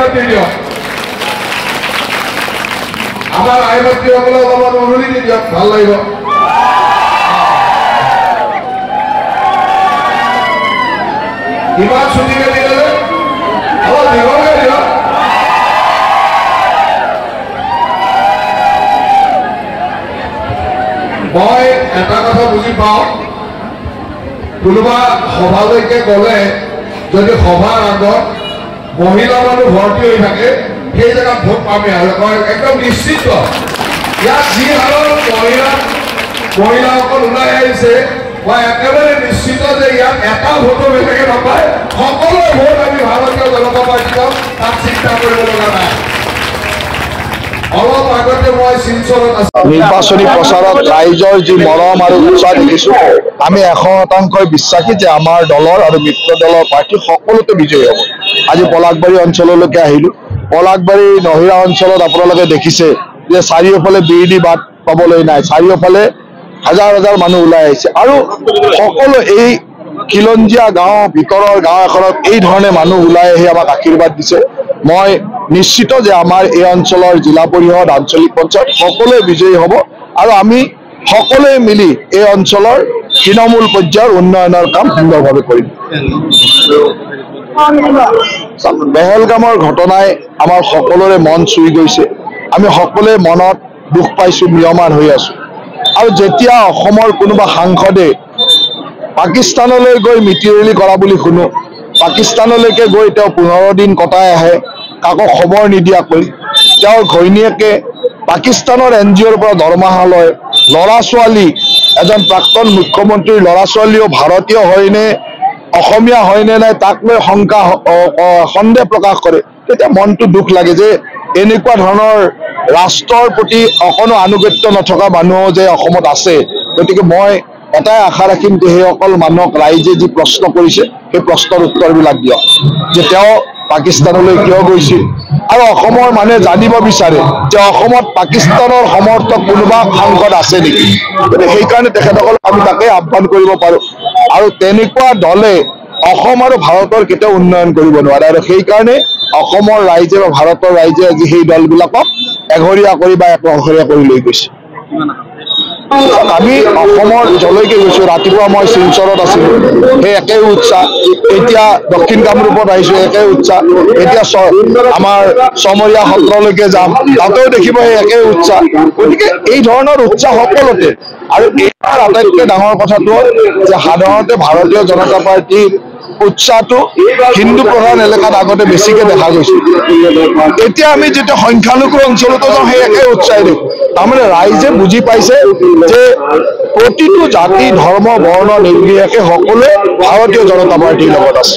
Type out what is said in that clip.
আশীৰ্বাদ দি দিয়ক আমাৰ আইমাতৃসকলে অলপমান অনুলি দি দিয়ক ভাল লাগিব ইমান ছুটিকে দিলে অলপ দীঘলকে দিয়ক মই এটা কথা বুজি পাওঁ কোনোবা সভালৈকে গ'লে যদি সভাৰ আগত মহিলা মানুহ ভৰ্তি হৈ থাকে সেই জেগাত ভোট পামে আৰু একদম নিশ্চিত ইয়াত যি হাৰত মহিলাসকল ওলাই আহিছে মই একেবাৰে নিশ্চিত যে ইয়াত এটা ভোটো বেলেগে নাপায় সকলোৱে ভোট আমি ভাৰতীয় জনতা পাৰ্টীক তাত চিন্তা কৰিব লগা নাই অলপ আগতে মই শিলচৰত নিৰ্বাচনী প্ৰচাৰত ৰাইজৰ যি মৰম আৰু উৎসাহ দেখিছো আমি 100% বিশ্বাসী যে আমাৰ দলৰ আৰু মিত্ৰ দলৰ প্ৰাৰ্থী সকলোতে বিজয়ী হ'ব আজি পলাশবাৰী অঞ্চললৈকে আহিলো পলাশবাৰী নহিৰা অঞ্চলত আপোনালোকে দেখিছে যে চাৰিওফালে বিৰিডি বাট পাবলৈ নাই চাৰিওফালে হাজাৰ হাজাৰ মানুহ ওলাই আহিছে আৰু সকলো এই খিলঞ্জীয়া গাঁও ভিতৰৰ গাঁও এখনত এই ধৰণে মানুহ ওলাই আহি আমাক আশীৰ্বাদ দিছে মই নিশ্চিত যে আমাৰ এই অঞ্চলৰ জিলা পৰিষদ আঞ্চলিক পঞ্চায়ত সকলোৱে বিজয়ী হ'ব আৰু আমি সকলোৱে মিলি এই অঞ্চলৰ তৃণমূল পৰ্যায়ৰ উন্নয়নৰ কাম সুন্দৰভাৱে কৰিম বেহেলগামৰ ঘটনাই আমাৰ সকলোৰে মন চুই গৈছে আমি সকলোৱে মনত দুখ পাইছো ম্ৰিয়মান হৈ আছো আৰু যেতিয়া অসমৰ কোনোবা সাংসদে পাকিস্তানলৈ গৈ মিতি ৰেলী কৰা বুলি শুনো পাকিস্তানলৈকে গৈ তেওঁ 15 দিন কটাই আহে কাকো খবৰ নিদিয়াকৈ তেওঁৰ ঘৈণীয়েকে পাকিস্তানৰ NGOৰ পৰা দৰমহা লয় ল'ৰা ছোৱালী এজন প্ৰাক্তন মুখ্যমন্ত্ৰীৰ ল'ৰা ছোৱালীও ভাৰতীয় হয়নে অসমীয়া হয়নে নাই তাক লৈ শংকা সন্দেহ প্ৰকাশ কৰে তেতিয়া মনটো দুখ লাগে যে এনেকুৱা ধৰণৰ ৰাষ্ট্ৰৰ প্ৰতি অকণো আনুগত্য নথকা মানুহ যে অসমত আছে গতিকে মই এটাই আশা ৰাখিম যে সেইসকল মানুহক ৰাইজে যি প্ৰশ্ন কৰিছে সেই প্ৰশ্নৰ উত্তৰবিলাক দিয়ক যে তেওঁ পাকিস্তানলৈ কিয় গৈছিল আৰু অসমৰ মানুহে জানিব বিচাৰে যে অসমত পাকিস্তানৰ সমৰ্থক কোনোবা সাংসদ আছে নেকি গতিকে সেইকাৰণে তেখেতসকলক আমি তাকে আহ্বান কৰিব পাৰোঁ আৰু তেনেকুৱা দলে অসম আৰু ভাৰতৰ কেতিয়াও উন্নয়ন কৰিব নোৱাৰে আৰু সেইকাৰণে অসমৰ ৰাইজে বা ভাৰতৰ ৰাইজে আজি সেই দলবিলাকক এঘৰীয়া কৰি বা একঘৰীয়া কৰি লৈ গৈছে আমি অসমৰ যলৈকে গৈছো ৰাতিপুৱা মই শিলচৰত আছিলো সেই একে উৎসাহ এতিয়া দক্ষিণ কামৰূপত আহিছো একে উৎসাহ এতিয়া আমাৰ চমৰীয়া সত্ৰলৈকে যাম তাতেও দেখিব সেই একে উৎসাহ গতিকে এই ধৰণৰ উৎসাহ সকলোতে আৰু এইবাৰ আটাইতকৈ ডাঙৰ কথাটো হ'ল যে সাধাৰণতে ভাৰতীয় জনতা পাৰ্টীৰ উৎসাহটো হিন্দু প্ৰধান এলেকাত আগতে বেছিকে দেখা গৈছিল এতিয়া আমি যেতিয়া সংখ্যালঘু অঞ্চলতো যাওঁ সেই একে উৎসাহে দেখোঁ তাৰমানে ৰাইজে বুজি পাইছে যে প্ৰতিটো জাতি ধৰ্ম বৰ্ণ নিৰ্বিশেষে সকলোৱে ভাৰতীয় জনতা পাৰ্টীৰ লগত আছে